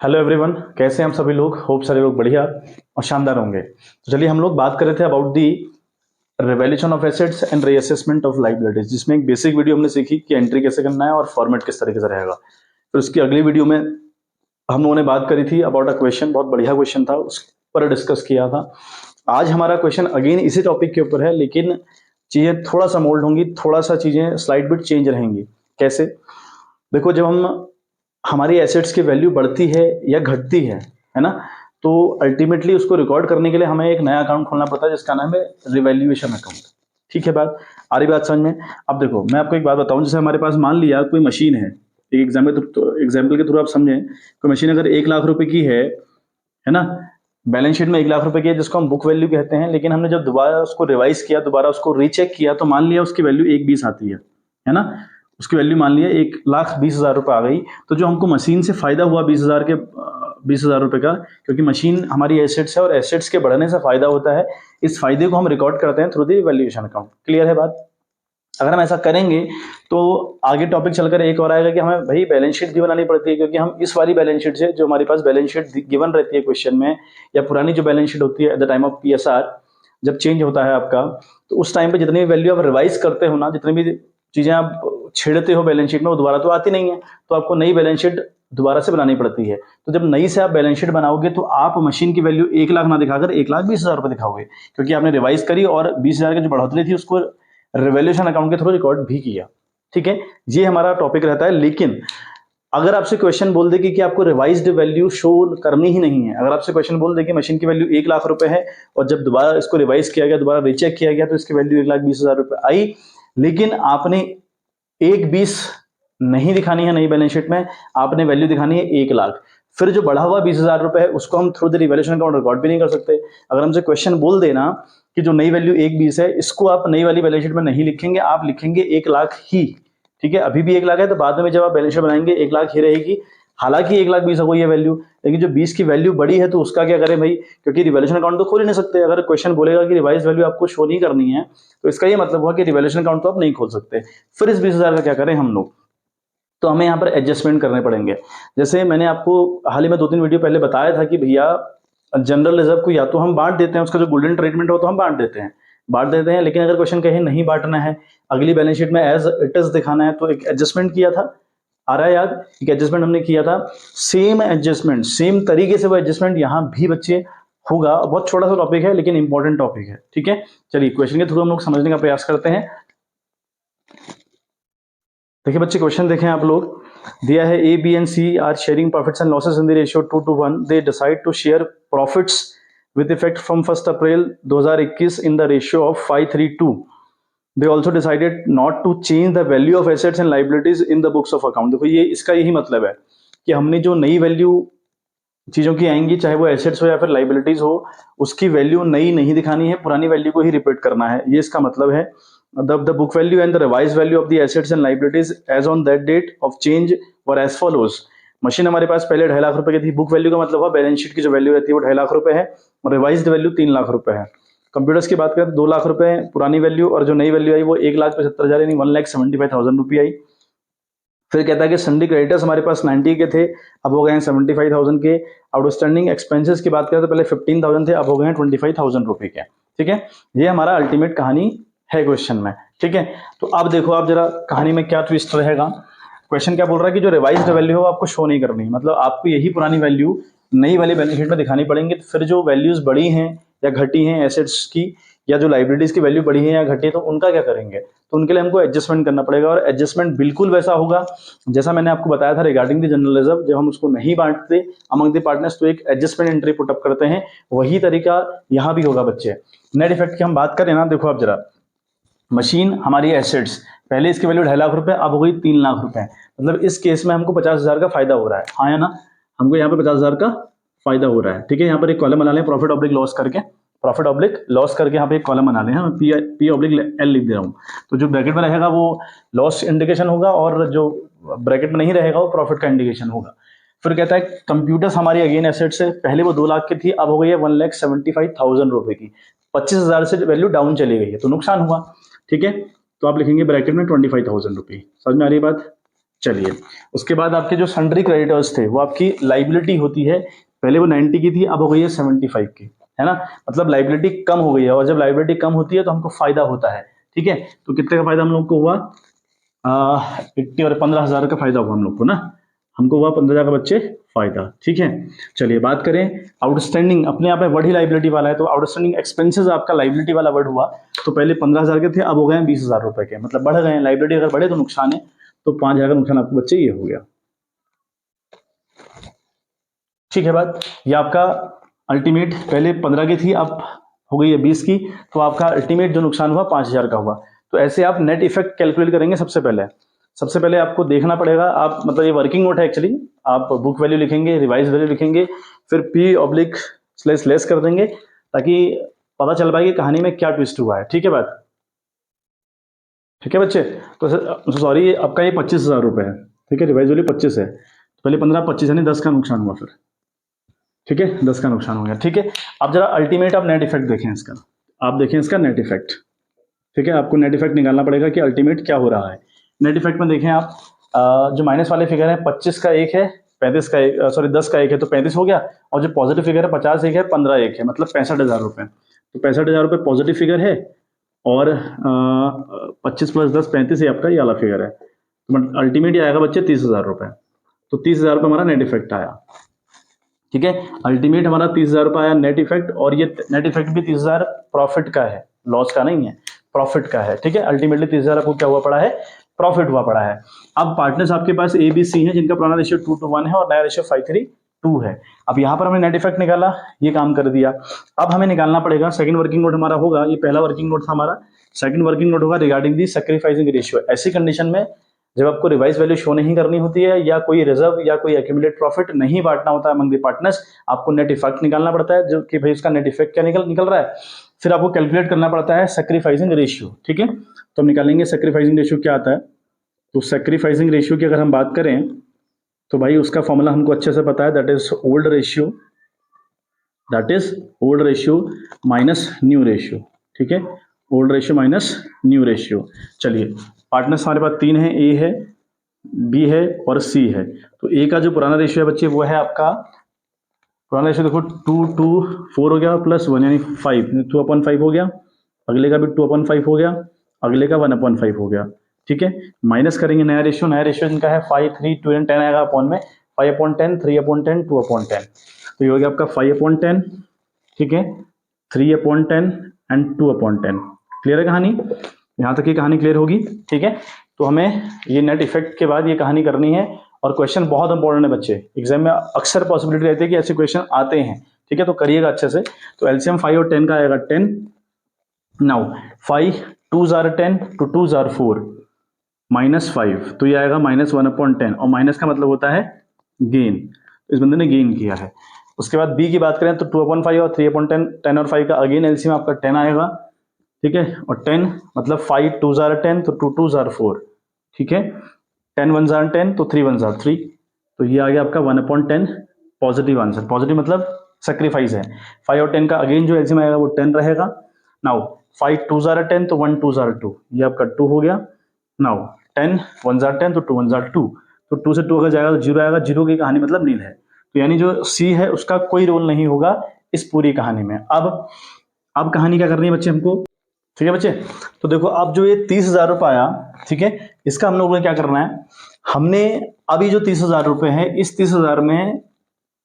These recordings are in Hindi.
हेलो एवरीवन, कैसे हैं हम सभी लोग। होप सारे लोग बढ़िया और शानदार होंगे। तो चलिए, हम लोग बात कर रहे थे about the revaluation of assets and reassessment of liabilities, जिसमें एक बेसिक वीडियो हमने सीखी कि एंट्री कैसे करना है और फॉर्मेट किस तरीके से रहेगा। फिर उसकी अगली वीडियो में हम लोगों ने बात करी थी अबाउट अ क्वेश्चन, बहुत बढ़िया क्वेश्चन था, उस पर डिस्कस किया था। आज हमारा क्वेश्चन अगेन इसी टॉपिक के ऊपर है, लेकिन चीजें थोड़ा सा मोल्ड होंगी, थोड़ा सा चीजें स्लाइड बिट चेंज रहेंगी। कैसे? देखो, जब हम हमारी एसेट्स की वैल्यू बढ़ती है या घटती है ना, तो अल्टीमेटली उसको रिकॉर्ड करने के लिए हमें एक नया अकाउंट खोलना पड़ता है जिसका नाम है रिवैल्यूएशन अकाउंट। ठीक है, बात आ रही बात समझ में? अब देखो, मैं आपको एक बात बताऊं। जैसे हमारे पास मान लिया कोई मशीन है, एक एग्जाम्पल के थ्रू आप समझें। कोई मशीन अगर 1 लाख रुपए की है ना, बैलेंस शीट में 1 लाख रुपए की है, जिसको हम बुक वैल्यू कहते हैं। लेकिन हमने जब दोबारा उसको रिवाइज किया, दोबारा उसको रीचेक किया, तो मान लिया उसकी वैल्यू 1,20 आती है ना। उसकी वैल्यू मान लिया 1,20,000 रुपये आ गई। तो जो हमको मशीन से फायदा हुआ 20,000 रुपए का, क्योंकि मशीन हमारी एसेट्स है और एसेट्स के बढ़ने से फायदा होता है, इस फायदे को हम रिकॉर्ड करते हैं through the valuation account. Clear है बात? अगर हम ऐसा करेंगे तो आगे टॉपिक चलकर एक और आएगा कि हमें भाई बैलेंस शीट भी बनानी पड़ती है, क्योंकि हम इस वाली बैलेंस शीट से, जो हमारे पास बैलेंस शीट गिवन रहती है क्वेश्चन में, या पुरानी जो बैलेंस शीट होती है at the time of PSR, जब चेंज होता है आपका, तो उस टाइम पे जितनी भी वैल्यू आप रिवाइज करते हो ना, जितनी भी चीजें आप छेड़ते हो बैलेंस शीट में, वो दोबारा तो आती नहीं है। तो आपको नई बैलेंस शीट दोबारा से बनानी पड़ती है। तो जब नई से आप बैलेंस शीट बनाओगे, तो आप मशीन की वैल्यू 1 लाख ना दिखाकर 1,20,000 रुपए दिखाओगे, क्योंकि आपने रिवाइज करी और 20,000 की जो बढ़ोतरी थी उसको रिवैल्यूएशन अकाउंट के थ्रू रिकॉर्ड भी किया। ठीक है, ये हमारा टॉपिक रहता है। लेकिन अगर आपसे क्वेश्चन बोल दे कि आपको रिवाइज्ड वैल्यू शो करनी ही नहीं है, अगर आपसे क्वेश्चन बोल दे कि मशीन की वैल्यू 1 लाख रुपए है और जब दोबारा इसको रिवाइज किया गया, दोबारा रीचेक किया गया, तो इसकी वैल्यू 1,20,000 रुपए आई, लेकिन आपने 1,20 नहीं दिखानी है नई बैलेंस शीट में, आपने वैल्यू दिखानी है 1 लाख। फिर जो बढ़ा हुआ 20,000 रुपए है, उसको हम through the revaluation account record भी नहीं कर सकते। अगर हमसे क्वेश्चन बोल देना कि जो नई वैल्यू 1,20 है, इसको आप नई वाली बैलेंस शीट में नहीं लिखेंगे, आप लिखेंगे 1 लाख ही। ठीक है, अभी भी 1 लाख है, तो बाद में जब आप बैलेंस शीट बनाएंगे 1 लाख ही रहेगी। हालांकि 1,20,000 हो गई है वैल्यू, लेकिन जो 20 की वैल्यू बड़ी है, तो उसका क्या करें भाई? क्योंकि रिवैल्यूएशन अकाउंट तो खोल ही नहीं सकते। अगर क्वेश्चन बोलेगा कि रिवाइज वैल्यू आपको शो नहीं करनी है, तो इसका ये मतलब हुआ कि रिवैल्यूएशन अकाउंट तो आप नहीं खोल सकते। फिर इस 20,000 का क्या करें हम लोग? तो हमें यहाँ पर एडजस्टमेंट करने पड़ेंगे। जैसे मैंने आपको हाल ही में 2-3 वीडियो पहले बताया था कि भैया, जनरल रिजर्व को या तो हम बांट देते हैं, उसका जो गोल्डन ट्रीटमेंट हो तो हम बांट देते हैं। लेकिन अगर क्वेश्चन कहे नहीं बांटना है, अगली बैलेंस शीट में एज इट इज दिखाना है, तो एक एडजस्टमेंट किया था। आ रहा है याद? एक एडजस्टमेंट हमने किया था। सेम एडजस्टमेंट, सेम तरीके से वो एडजस्टमेंट यहाँ भी बच्चे होगा। बहुत छोटा सा टॉपिक है, लेकिन इंपॉर्टेंट टॉपिक है। ठीक है, चलिए क्वेश्चन के थ्रू हम लोग समझने का प्रयास करते हैं। देखिए बच्चे, क्वेश्चन देखें आप लोग। दिया है A B and C are sharing profits and losses in the ratio 2:1। They decide to share profits with effect from 1st April 2021 in the ratio of 5:3:2. They also decided not to change the value of assets and liabilities in the books of account। देखो, ये इसका यही मतलब है कि हमने जो नई वैल्यू चीजों की आएंगी, चाहे वो एसेट्स हो या फिर लाइबिलिटीज हो, उसकी वैल्यू नई नहीं दिखानी है, पुरानी वैल्यू को ही रिपीट करना है। ये इसका मतलब है। the book value and the revised value of the assets and liabilities as on that date of change were as follows। Machine हमारे पास पहले 2.5 लाख रुपए की थी। बुक वैल्यू का मतलब है बैलेंस शीट की जो वैल्यू रहती है वो 2.5 लाख रुपए है, और रिवाइज्ड वैल्यू 3 लाख रुपए है। कंप्यूटर्स की बात करें तो 2 लाख रुपए पुरानी वैल्यू, और जो नई वैल्यू आई वो 1,75,000 यानी 1,75,000 रुपये आई। फिर कहता है कि सन्डी क्रेडिटर्स हमारे पास 90 के थे, अब हो गए हैं 75,000 के। आउटस्टैंडिंग एक्सपेंसेस की बात करें तो पहले 15,000 थे, अब हो गए हैं 25,000 रुपए के। ठीक है, ये हमारा अल्टीमेट कहानी है क्वेश्चन में। ठीक है, तो अब देखो आप जरा कहानी में क्या ट्विस्ट रहेगा। क्वेश्चन क्या बोल रहा है कि जो रिवाइज्ड वैल्यू है वो आपको शो नहीं करनी, मतलब आपको यही पुरानी वैल्यू नई वाली बैलेंस शीट में दिखानी पड़ेंगी। तो फिर जो वैल्यूज बढ़ी हैं या घटी हैं एसेट्स की, या जो लाइबिलिटीज की वैल्यू बढ़ी है या घटी है, तो उनका क्या करेंगे? तो उनके लिए हमको एडजस्टमेंट करना पड़ेगा, और एडजस्टमेंट बिल्कुल वैसा होगा जैसा मैंने आपको बताया था रिगार्डिंग द जनरल रिजर्व। जब हम उसको नहीं बांटते अमंग द पार्टनर्स, तो एक एडजस्टमेंट एंट्री पुटअप करते हैं। वही तरीका यहाँ भी होगा बच्चे। नेट इफेक्ट की हम बात करें ना, देखो आप जरा, मशीन हमारी एसेट्स, पहले इसकी वैल्यू 2.5 लाख रुपए, अब हो गई 3 लाख रुपए। मतलब इस केस में हमको 50,000 का फायदा हो रहा है। हाँ या ना? हमको यहाँ पे 50,000 का फायदा हो रहा है। ठीक है, यहाँ पर एक कॉलम बना लें, प्रॉफिट ऑब्लिक लॉस करके, प्रॉफिट ऑब्लिक लॉस करके यहाँ पे एक कॉलम बना लें। हाँ, पी ऑब्लिक एल लिख दे रहा हूँ। तो जो ब्रैकेट में रहेगा वो लॉस इंडिकेशन होगा, और जो ब्रैकेट में नहीं रहेगा वो प्रॉफिट का इंडिकेशन होगा। फिर कहता है कंप्यूटर्स हमारी अगेन एसेट्स है, पहले वो 2 लाख की थी, अब हो गई है 1,75,000 रुपए की। 25,000 से वैल्यू डाउन चली गई है, तो नुकसान हुआ। ठीक है, तो आप लिखेंगे ब्रैकेट में 25,000 रुपये। समझ में आ रही है बात? चलिए, उसके बाद आपके जो सन्ड्री क्रेडिटर्स थे वो आपकी लाइबिलिटी होती है, पहले वो 90 की थी, अब हो गई है 75 की, है ना। मतलब लाइबिलिटी कम हो गई है, और जब लाइबिलिटी कम होती है तो हमको फायदा होता है, ठीक है। तो कितने का फायदा हम लोग को हुआ, 80 और 15,000 का फायदा हुआ हम लोग को ना, हमको हुआ 15,000 का बच्चे फायदा, ठीक है। चलिए बात करें आउटस्टैंडिंग, अपने आप में वर्ड ही लाइबिलिटी वाला है, तो आउटस्टैंडिंग एक्सपेंसेस आपका लाइबिलिटी वाला वर्ड हुआ। तो पहले 15,000 के थे, अब हो गए हैं 20,000 रुपए के, मतलब बढ़ गए हैं। लाइबिलिटी अगर बढ़े तो नुकसान है, तो 5,000 का नुकसान आपको बच्चे ये हो गया, ठीक है। बात ये आपका अल्टीमेट, पहले 15 की थी, अब हो गई है 20 की, तो आपका अल्टीमेट जो नुकसान हुआ 5,000 का हुआ। तो ऐसे आप नेट इफेक्ट कैलकुलेट करेंगे। सबसे पहले आपको देखना पड़ेगा, आप मतलब ये वर्किंग नोट है एक्चुअली, आप बुक वैल्यू लिखेंगे, रिवाइज वैल्यू लिखेंगे, फिर P//लेस कर देंगे, ताकि पता चल पाए कि कहानी में क्या ट्विस्ट हुआ है, ठीक है बात, ठीक है बच्चे। तो सॉरी, आपका ये 25,000 रुपए है, ठीक है, रिवाइज वैल्यू 25 है, तो पहले 15 25 यानी 10 का नुकसान हुआ फिर, ठीक है, 10 का नुकसान हो गया, ठीक है। अब जरा अल्टीमेट आप नेट इफेक्ट देखें इसका, आप देखें इसका नेट इफेक्ट, ठीक है। आपको नेट इफेक्ट निकालना पड़ेगा कि अल्टीमेट क्या हो रहा है। नेट इफेक्ट में देखें आप, जो माइनस वाले फिगर है 25 का एक है, 35 का एक, सॉरी 10 का एक है तो 35 हो गया, और जो पॉजिटिव फिगर है 50 एक है, 15 एक है, मतलब 65,000 रुपए। तो 65,000 रुपए पॉजिटिव फिगर है, और 25 + 10 35 ये आपका ये वाला फिगर है, तो अल्टीमेट ये आएगा बच्चे 30,000 रुपए। तो 30,000 रुपए हमारा नेट इफेक्ट आया, ठीक है। अल्टीमेट हमारा 30,000 रुपये आया नेट इफेक्ट, और ये नेट इफेक्ट भी 30,000 प्रॉफिट का है, लॉस का नहीं है, प्रॉफिट का है, ठीक है। अल्टीमेटली 30,000 आपको क्या हुआ पड़ा है, प्रॉफिट हुआ पड़ा है। अब पार्टनर्स आपके पास A B C हैं, जिनका पुराना रेशियो 2:1 है और नया रेशियो 5:3:2 है। अब यहाँ पर हमने नेट इफेक्ट निकाला, ये काम कर दिया। अब हमें निकालना पड़ेगा, सेकंड वर्किंग नोट हमारा होगा, ये पहला वर्किंग नोट था हमारा, सेकंड वर्किंग नोट होगा रिगार्डिंग दी सैक्रिफाइसिंग रेशियो। ऐसी कंडीशन में जब आपको रिवाइज वैल्यू शो नहीं करनी होती है, या कोई रिजर्व या कोई एक्यूमुलेट प्रॉफिट नहीं बांटना होता है अमंग द पार्टनर्स, आपको नेट इफेक्ट निकालना पड़ता है, जो कि भाई इसका नेट इफेक्ट क्या निकल रहा है। फिर आपको कैलकुलेट करना पड़ता है सैक्रिफाइसिंग रेशियो, ठीक है। तो हम निकालेंगे सैक्रिफाइसिंग रेशियो क्या आता है। तो सैक्रिफाइसिंग रेशियो की अगर हम बात करें, तो भाई उसका फॉर्मूला हमको अच्छे से पता है, that is old ratio minus new ratio, ठीक है, old ratio minus new ratio. चलिए, पार्टनर्स हमारे पास 3 है, ए है, बी है और सी है। तो ए का जो पुराना रेशियो है बच्चे, वो है आपका पुराना रेशियो देखो 2:4 हो गया, +1 यानी 5, 2/5 हो गया, अगले का भी 2/5 हो गया, अगले का 1/5 हो गया, ठीक है। माइनस करेंगे नया रेशियो इनका है 5, 3, 2 एंड 10 आएगा अपॉन में, 5/10, 3/10, 2/10। तो ये हो गया आपका 5/10, ठीक है, 3/10 एंड 2/10। क्लियर है कहानी, यहाँ तक की कहानी क्लियर होगी, ठीक है। तो हमें ये नेट इफेक्ट के बाद ये कहानी करनी है, और क्वेश्चन बहुत इंपॉर्टेंट है बच्चे, एग्जाम में अक्सर पॉसिबिलिटी रहती है कि ऐसे क्वेश्चन आते हैं, ठीक है, तो करिएगा अच्छे से। तो एलसीएम 5 और 10 का आएगा 10। Now 5 2s are 10 to 2s are 4 -5, तो ये आएगा -1/10, और माइनस का मतलब होता है गेन, तो इस बंदे ने गेन किया है। उसके बाद बी की बात करें तो 2/5 और 3/10, 10 और 5 का अगेन एलसीएम आपका 10 आएगा, ठीक है, और 10 मतलब 5 2s are 10 तो 2 2s are 4, ठीक है, 10 1s are 10 तो 3 1s are 3, तो ये आ गया आपका 1/10 पॉजिटिव आंसर। पॉजिटिव मतलब सेक्रीफाइस है। 5 और 10 का अगेन जो एलसीएम आएगा वो 10 रहेगा। नाउ 5 2s are 10 तो 1 2s are 2, ये आपका 2 हो गया। नाउ 10 1s are 10 तो 2 1s are 2, तो 2 से 2 अगर जाएगा तो 0 आएगा, 0 की कहानी मतलब नील है, तो यानी जो सी है उसका कोई रोल नहीं होगा इस पूरी कहानी में। अब कहानी क्या करनी है बच्चे हमको, ठीक है बच्चे। तो देखो अब जो ये 30,000 रुपये आया, ठीक है, इसका हम लोगों ने क्या करना है, हमने अभी जो 30,000 रुपये है, इस 30,000 में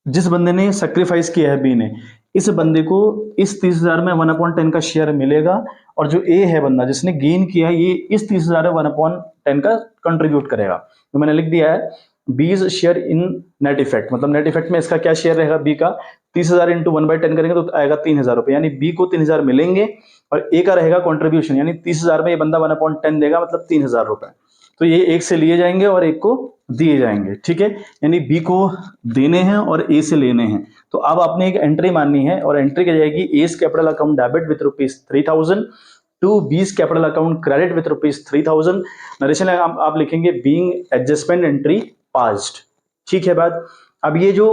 जिस बंदे ने सेक्रीफाइस किया है बी ने, इस बंदे को इस 30,000 में 1/10 का शेयर मिलेगा, और जो ए है बंदा जिसने गेन किया है, ये इस 30,000 में 1/10 का कंट्रीब्यूट करेगा। तो मैंने लिख दिया है बीज शेयर इन नेट इफेक्ट, मतलब नेट इफेक्ट में इसका क्या शेयर रहेगा बी का, 30,000 इंटू 1/10 करेंगे तो आएगा 3,000 रुपये, यानी बी को 3,000 मिलेंगे, और ए का रहेगा कॉन्ट्रीब्यूशन, यानी 30,000 में ये बंदा 1/10 देगा, मतलब 3,000 रुपये। तो ये एक से लिए जाएंगे और एक को दिए जाएंगे, ठीक है, यानी बी को देने हैं और ए से लेने हैं। तो अब आपने एक एंट्री माननी है, और एंट्री क्या जाएगी, A's capital account debit with ₹3,000 to B's capital account credit with ₹3,000। Narration आप लिखेंगे बीइंग एडजस्टमेंट एंट्री पास्ड, ठीक है बात। अब ये जो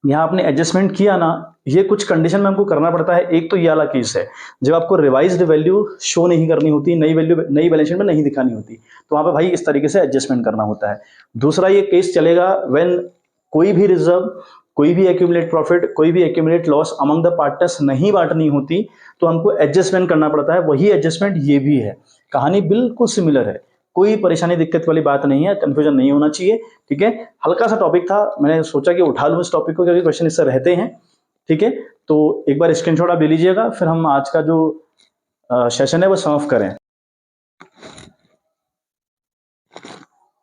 यहाँ आपने एडजस्टमेंट किया ना, ये कुछ कंडीशन में हमको करना पड़ता है। एक तो ये वाला केस है जब आपको रिवाइज्ड वैल्यू शो नहीं करनी होती, नई वैल्यू नई बैलेंस शीट में नहीं दिखानी होती, तो वहाँ पे भाई इस तरीके से एडजस्टमेंट करना होता है। दूसरा ये केस चलेगा व्हेन कोई भी रिजर्व, कोई भी एक्यूमुलेट प्रॉफिट, कोई भी accumulate loss among the partners नहीं बांटनी होती, तो हमको एडजस्टमेंट करना पड़ता है। वही एडजस्टमेंट ये भी है, कहानी बिल्कुल सिमिलर है, कोई परेशानी दिक्कत वाली बात नहीं है, कंफ्यूजन नहीं होना चाहिए। ठीक है, हल्का सा टॉपिक था, मैंने सोचा कि उठा लूं इस टॉपिक को क्योंकि क्वेश्चन इससे रहते हैं। ठीक है, तो एक बार स्क्रीनशॉट आप ले लीजिएगा, फिर हम आज का जो सेशन है वो समाप्त करें।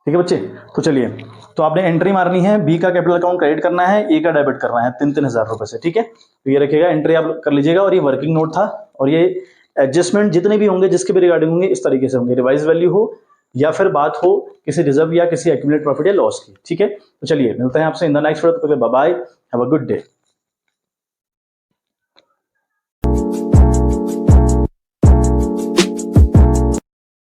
ठीक है बच्चे, तो चलिए, तो आपने एंट्री मारनी है, बी का कैपिटल अकाउंट क्रेडिट करना है, ए का डेबिट करना है 3-3 हजार रुपए से। ठीक है, तो ये रखिएगा, एंट्री आप कर लीजिएगा। और ये वर्किंग नोट था, और ये एडजस्टमेंट जितने भी होंगे जिसके भी रिगार्डिंग होंगे इस तरीके से होंगे, रिवाइज वैल्यू हो या फिर बात हो किसी रिजर्व या किसी एक्यूमुलेट प्रॉफिट या लॉस की। ठीक है, तो चलिए मिलते हैं आपसे in the next video. Bye bye, have a good day.